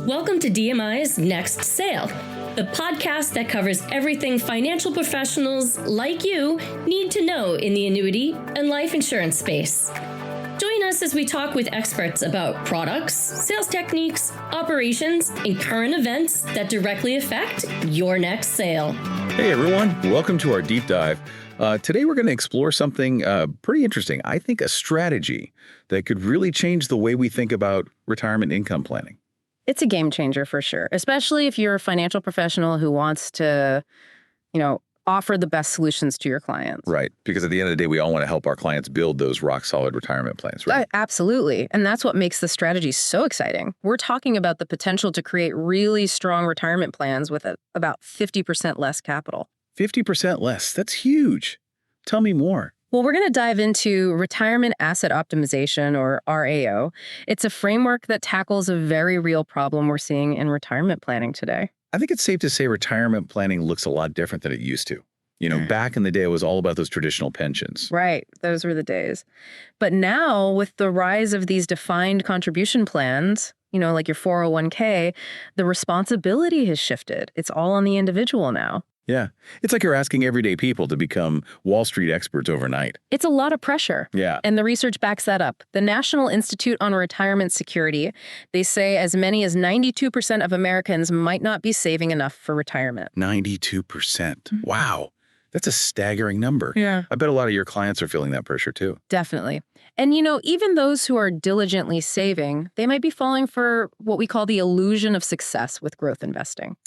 Welcome to DMI's Next Sale, the podcast that covers everything financial professionals like you need to know in the annuity and life insurance space. Join us as we talk with experts about products, sales techniques, operations, and current events that directly affect your next sale. Hey everyone, welcome to our deep dive. Today we're going to explore something pretty interesting. I think a strategy that could really change the way we think about retirement income planning. It's a game changer for sure, especially if you're a financial professional who wants to, offer the best solutions to your clients. Right, because at the end of the day, we all want to help our clients build those rock-solid retirement plans, right? Absolutely. And that's what makes the strategy so exciting. We're talking about the potential to create really strong retirement plans with about 50% less capital. 50% less. That's huge. Tell me more. Well, we're going to dive into Retirement Asset Optimization, or RAO. It's a framework that tackles a very real problem we're seeing in retirement planning today. I think it's safe to say retirement planning looks a lot different than it used to. Back in the day, it was all about those traditional pensions. Right. Those were the days. But now, with the rise of these defined contribution plans, like your 401k, the responsibility has shifted. It's all on the individual now. Yeah. It's like you're asking everyday people to become Wall Street experts overnight. It's a lot of pressure. Yeah. And the research backs that up. The National Institute on Retirement Security, they say as many as 92% of Americans might not be saving enough for retirement. 92%. Mm-hmm. Wow. That's a staggering number. Yeah. I bet a lot of your clients are feeling that pressure too. Definitely. And even those who are diligently saving, they might be falling for what we call the illusion of success with growth investing.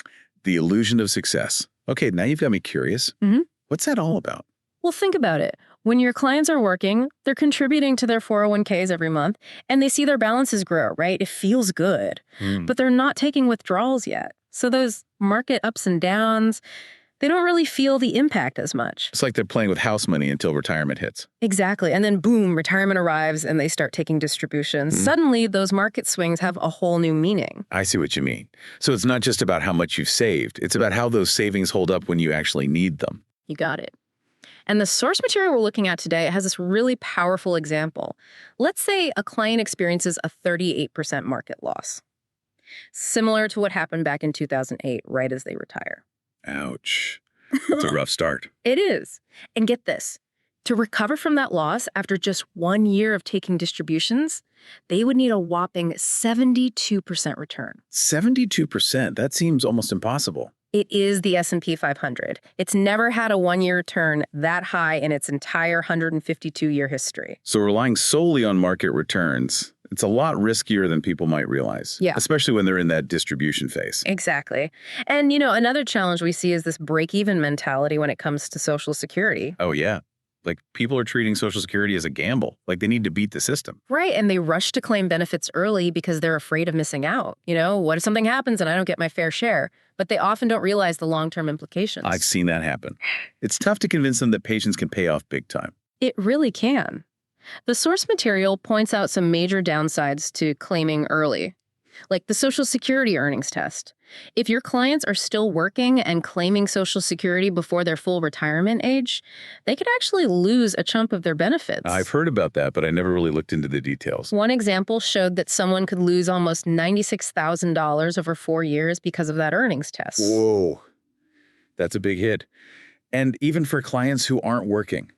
The illusion of success. Okay, now you've got me curious. Mm-hmm. What's that all about? Well, think about it. When your clients are working, they're contributing to their 401ks every month, and they see their balances grow, right? It feels good. But they're not taking withdrawals yet. So those market ups and downs, they don't really feel the impact as much. It's like they're playing with house money until retirement hits. Exactly. And then boom, retirement arrives and they start taking distributions. Suddenly, those market swings have a whole new meaning. I see what you mean. So it's not just about how much you've saved. It's about how those savings hold up when you actually need them. You got it. And the source material we're looking at today has this really powerful example. Let's say a client experiences a 38% market loss, similar to what happened back in 2008, right as they retire. Ouch. That's a rough start. It is. And get this. To recover from that loss after just 1 year of taking distributions, they would need a whopping 72% return. 72%? That seems almost impossible. It is the S&P 500. It's never had a 1-year return that high in its entire 152-year history. So relying solely on market returns, it's a lot riskier than people might realize. Yeah. Especially when they're in that distribution phase. Exactly. And, another challenge we see is this break-even mentality when it comes to Social Security. Oh, yeah. Like people are treating Social Security as a gamble. Like they need to beat the system. Right. And they rush to claim benefits early because they're afraid of missing out. What if something happens and I don't get my fair share? But they often don't realize the long-term implications. I've seen that happen. It's tough to convince them that patients can pay off big time. It really can. The source material points out some major downsides to claiming early, like the Social Security earnings test. If your clients are still working and claiming Social Security before their full retirement age, they could actually lose a chunk of their benefits. I've heard about that, but I never really looked into the details. One example showed that someone could lose almost $96,000 over 4 years because of that earnings test. Whoa, that's a big hit. And even for clients who aren't working,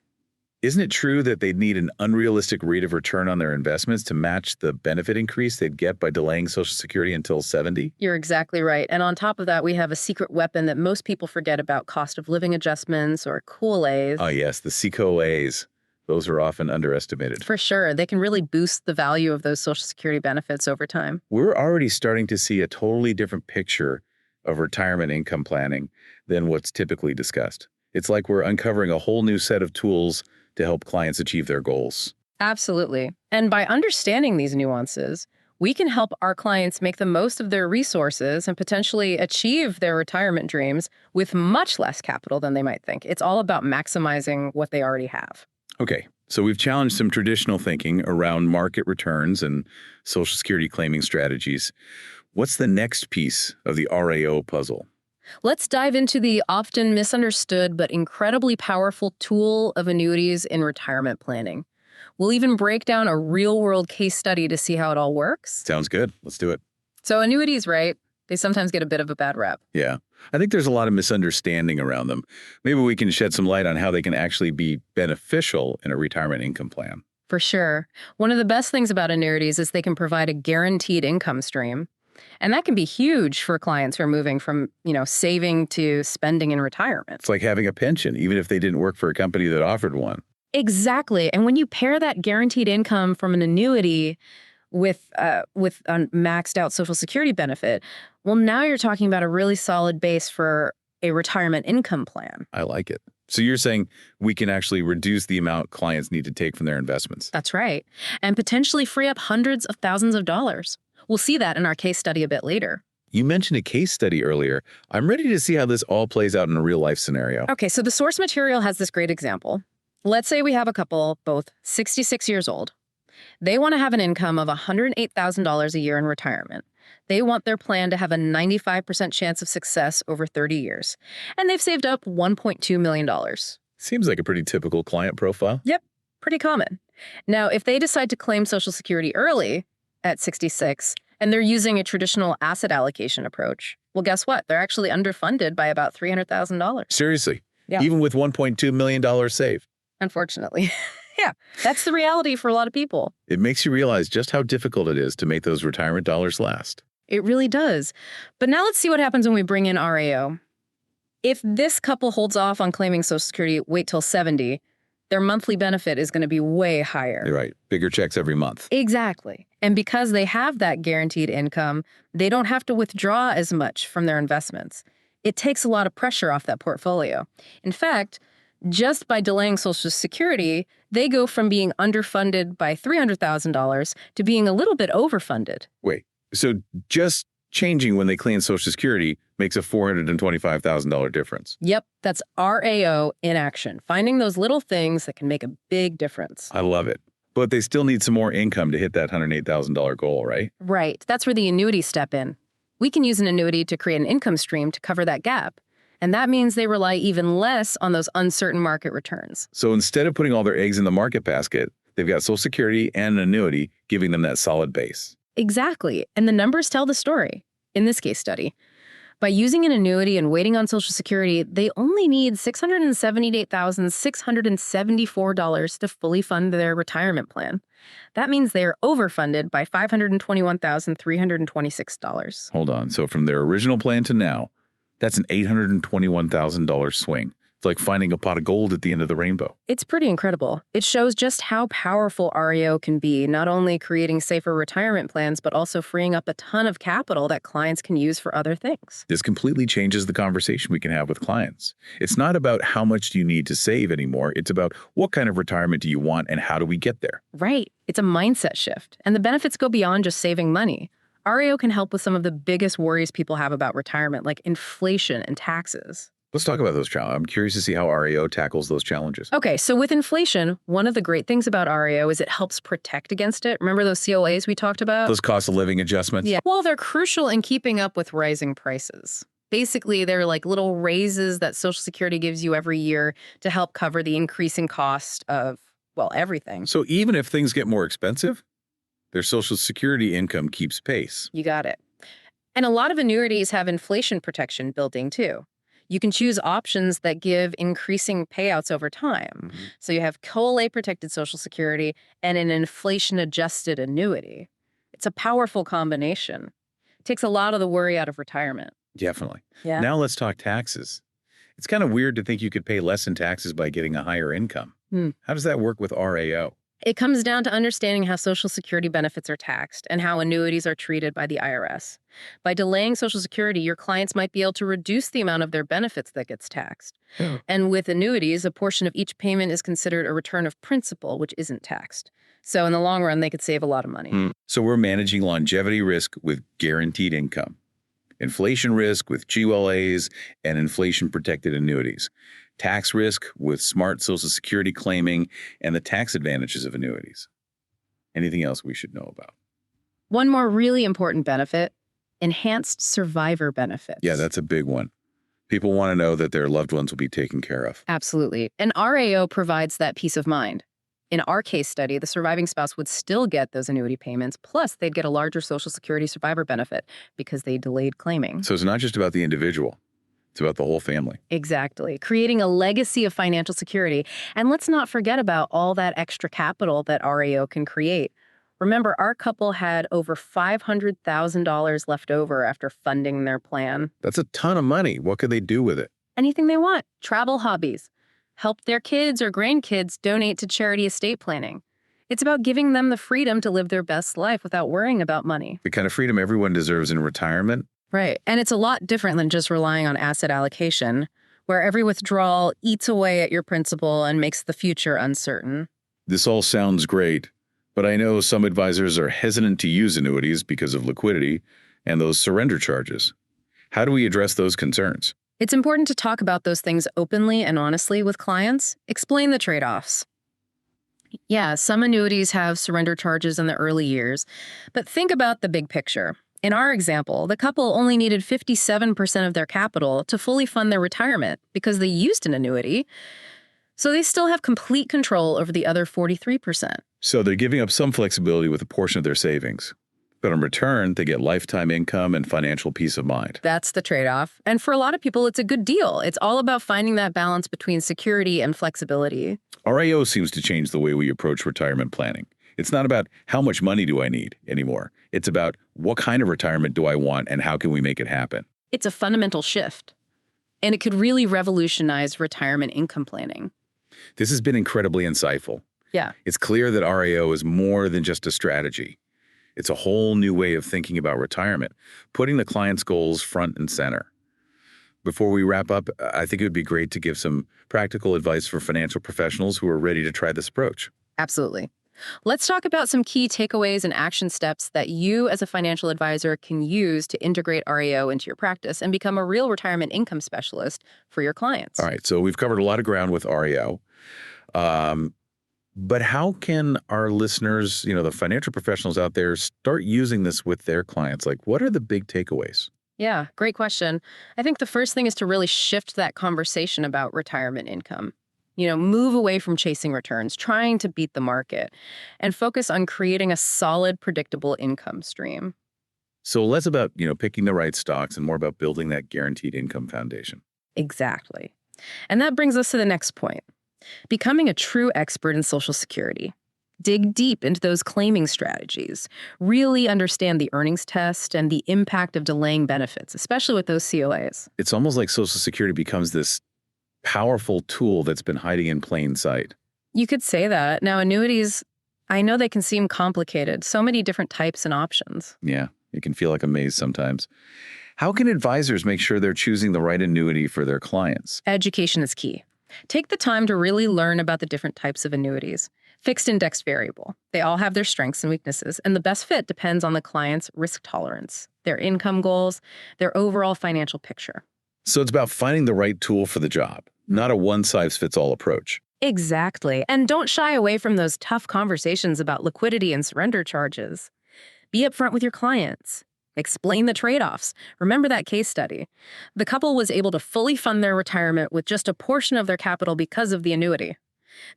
isn't it true that they'd need an unrealistic rate of return on their investments to match the benefit increase they'd get by delaying Social Security until 70? You're exactly right. And on top of that, we have a secret weapon that most people forget about: cost of living adjustments, or COLAs. Oh, yes, the COLAs. Those are often underestimated. For sure. They can really boost the value of those Social Security benefits over time. We're already starting to see a totally different picture of retirement income planning than what's typically discussed. It's like we're uncovering a whole new set of tools to help clients achieve their goals. Absolutely. And by understanding these nuances, we can help our clients make the most of their resources and potentially achieve their retirement dreams with much less capital than they might think. It's all about maximizing what they already have. Okay, so we've challenged some traditional thinking around market returns and Social Security claiming strategies. What's the next piece of the RAO puzzle? Let's dive into the often misunderstood but incredibly powerful tool of annuities in retirement planning. We'll even break down a real-world case study to see how it all works. Sounds good. Let's do it. So annuities, right? They sometimes get a bit of a bad rap. Yeah. I think there's a lot of misunderstanding around them. Maybe we can shed some light on how they can actually be beneficial in a retirement income plan. For sure. One of the best things about annuities is they can provide a guaranteed income stream. And that can be huge for clients who are moving from, saving to spending in retirement. It's like having a pension, even if they didn't work for a company that offered one. Exactly. And when you pair that guaranteed income from an annuity with a maxed out Social Security benefit, well, now you're talking about a really solid base for a retirement income plan. I like it. So you're saying we can actually reduce the amount clients need to take from their investments. That's right. And potentially free up hundreds of thousands of dollars. We'll see that in our case study a bit later. You mentioned a case study earlier. I'm ready to see how this all plays out in a real life scenario. Okay, so the source material has this great example. Let's say we have a couple, both 66 years old. They want to have an income of $108,000 a year in retirement. They want their plan to have a 95% chance of success over 30 years. And they've saved up $1.2 million. Seems like a pretty typical client profile. Yep, pretty common. Now, if they decide to claim Social Security early at 66, and they're using a traditional asset allocation approach, well, guess what? They're actually underfunded by about $300,000. Seriously? Yeah. Even with $1.2 million saved? Unfortunately. Yeah, that's the reality for a lot of people. It makes you realize just how difficult it is to make those retirement dollars last. It really does. But now let's see what happens when we bring in RAO. If this couple holds off on claiming Social Security, wait till 70, their monthly benefit is going to be way higher. You're right. Bigger checks every month. Exactly. And because they have that guaranteed income, they don't have to withdraw as much from their investments. It takes a lot of pressure off that portfolio. In fact, just by delaying Social Security, they go from being underfunded by $300,000 to being a little bit overfunded. Wait, so just changing when they claim Social Security makes a $425,000 difference? Yep, that's RAO in action, finding those little things that can make a big difference. I love it. But they still need some more income to hit that $108,000 goal, right? Right, that's where the annuities step in. We can use an annuity to create an income stream to cover that gap. And that means they rely even less on those uncertain market returns. So instead of putting all their eggs in the market basket, they've got Social Security and an annuity giving them that solid base. Exactly. And the numbers tell the story in this case study. By using an annuity and waiting on Social Security, they only need $678,674 to fully fund their retirement plan. That means they are overfunded by $521,326. Hold on. So from their original plan to now, that's an $821,000 swing. It's like finding a pot of gold at the end of the rainbow. It's pretty incredible. It shows just how powerful REO can be, not only creating safer retirement plans, but also freeing up a ton of capital that clients can use for other things. This completely changes the conversation we can have with clients. It's not about how much do you need to save anymore. It's about what kind of retirement do you want and how do we get there? Right. It's a mindset shift. And the benefits go beyond just saving money. REO can help with some of the biggest worries people have about retirement, like inflation and taxes. Let's talk about those challenges. I'm curious to see how REO tackles those challenges. Okay, so with inflation, one of the great things about REO is it helps protect against it. Remember those COAs we talked about? Those cost of living adjustments? Yeah. Well, they're crucial in keeping up with rising prices. Basically, they're like little raises that Social Security gives you every year to help cover the increasing cost of, well, everything. So even if things get more expensive, their Social Security income keeps pace. You got it. And a lot of annuities have inflation protection built in too. You can choose options that give increasing payouts over time. Mm-hmm. So you have COLA protected Social Security and an inflation adjusted annuity. It's a powerful combination. It takes a lot of the worry out of retirement. Definitely. Yeah. Now let's talk taxes. It's kind of weird to think you could pay less in taxes by getting a higher income. How does that work with REO? It comes down to understanding how Social Security benefits are taxed and how annuities are treated by the IRS. By delaying Social Security, your clients might be able to reduce the amount of their benefits that gets taxed. Yeah. And with annuities, a portion of each payment is considered a return of principal, which isn't taxed. So in the long run, they could save a lot of money. So we're managing longevity risk with guaranteed income, inflation risk with GULAs, and inflation-protected annuities, tax risk with smart Social Security claiming, and the tax advantages of annuities. Anything else we should know about? One more really important benefit, enhanced survivor benefits. Yeah, that's a big one. People want to know that their loved ones will be taken care of. Absolutely. And REO provides that peace of mind. In our case study, the surviving spouse would still get those annuity payments, plus they'd get a larger Social Security survivor benefit because they delayed claiming. So it's not just about the individual. It's about the whole family. Exactly. Creating a legacy of financial security. And let's not forget about all that extra capital that RAO can create. Remember, our couple had over $500,000 left over after funding their plan. That's a ton of money. What could they do with it? Anything they want. Travel, hobbies. Help their kids or grandkids donate to charity estate planning. It's about giving them the freedom to live their best life without worrying about money. The kind of freedom everyone deserves in retirement. Right. And it's a lot different than just relying on asset allocation, where every withdrawal eats away at your principal and makes the future uncertain. This all sounds great, but I know some advisors are hesitant to use annuities because of liquidity and those surrender charges. How do we address those concerns? It's important to talk about those things openly and honestly with clients. Explain the trade-offs. Yeah, some annuities have surrender charges in the early years, but think about the big picture. In our example, the couple only needed 57% of their capital to fully fund their retirement because they used an annuity, so they still have complete control over the other 43%. So they're giving up some flexibility with a portion of their savings. But in return, they get lifetime income and financial peace of mind. That's the trade-off. And for a lot of people, it's a good deal. It's all about finding that balance between security and flexibility. RAO seems to change the way we approach retirement planning. It's not about how much money do I need anymore. It's about what kind of retirement do I want and how can we make it happen. It's a fundamental shift, and it could really revolutionize retirement income planning. This has been incredibly insightful. Yeah. It's clear that RAO is more than just a strategy. It's a whole new way of thinking about retirement, putting the client's goals front and center. Before we wrap up, I think it would be great to give some practical advice for financial professionals who are ready to try this approach. Absolutely. Let's talk about some key takeaways and action steps that you as a financial advisor can use to integrate RAO into your practice and become a real retirement income specialist for your clients. All right, so we've covered a lot of ground with RAO. But how can our listeners, the financial professionals out there, start using this with their clients? Like, what are the big takeaways? Yeah, great question. I think the first thing is to really shift that conversation about retirement income. Move away from chasing returns, trying to beat the market, and focus on creating a solid, predictable income stream. So less about, picking the right stocks and more about building that guaranteed income foundation. Exactly. And that brings us to the next point. Becoming a true expert in Social Security. Dig deep into those claiming strategies. Really understand the earnings test and the impact of delaying benefits, especially with those COAs. It's almost like Social Security becomes this powerful tool that's been hiding in plain sight. You could say that. Now, annuities, I know they can seem complicated. So many different types and options. Yeah, it can feel like a maze sometimes. How can advisors make sure they're choosing the right annuity for their clients? Education is key. Take the time to really learn about the different types of annuities. Fixed indexed variable. They all have their strengths and weaknesses, and the best fit depends on the client's risk tolerance, their income goals, their overall financial picture. So it's about finding the right tool for the job, not a one-size-fits-all approach. Exactly. And don't shy away from those tough conversations about liquidity and surrender charges. Be upfront with your clients. Explain the trade-offs. Remember that case study. The couple was able to fully fund their retirement with just a portion of their capital because of the annuity.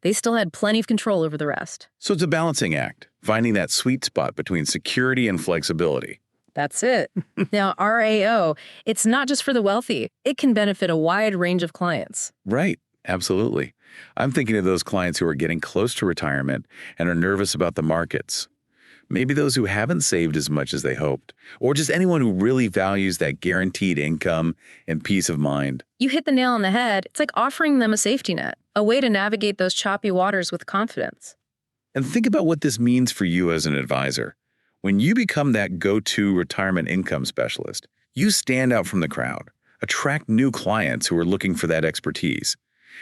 They still had plenty of control over the rest. So it's a balancing act, finding that sweet spot between security and flexibility. That's it. Now, RAO, it's not just for the wealthy. It can benefit a wide range of clients. Right. Absolutely. I'm thinking of those clients who are getting close to retirement and are nervous about the markets. Maybe those who haven't saved as much as they hoped, or just anyone who really values that guaranteed income and peace of mind. You hit the nail on the head. It's like offering them a safety net, a way to navigate those choppy waters with confidence. And think about what this means for you as an advisor. When you become that go-to retirement income specialist, you stand out from the crowd, attract new clients who are looking for that expertise,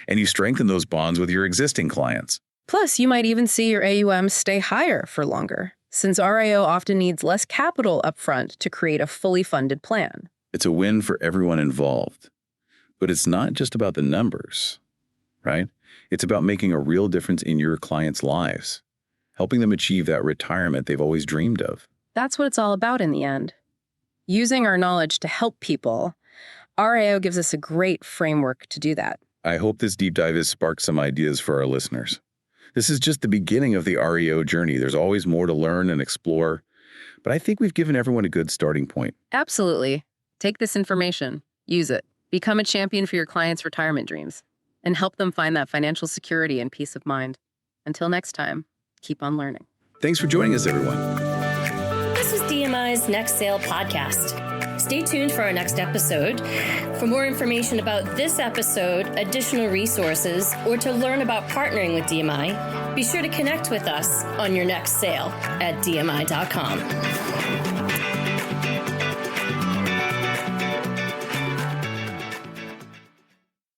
and you strengthen those bonds with your existing clients. Plus, you might even see your AUM stay higher for longer, since RAO often needs less capital upfront to create a fully funded plan. It's a win for everyone involved. But it's not just about the numbers, right? It's about making a real difference in your clients' lives, helping them achieve that retirement they've always dreamed of. That's what it's all about in the end. Using our knowledge to help people, RAO gives us a great framework to do that. I hope this deep dive has sparked some ideas for our listeners. This is just the beginning of the REO journey. There's always more to learn and explore, but I think we've given everyone a good starting point. Absolutely. Take this information, use it, become a champion for your clients' retirement dreams, and help them find that financial security and peace of mind. Until next time, keep on learning. Thanks for joining us, everyone. This was DMI's Next Sale podcast. Stay tuned for our next episode. For more information about this episode, additional resources, or to learn about partnering with DMI, be sure to connect with us on your next sale at dmi.com.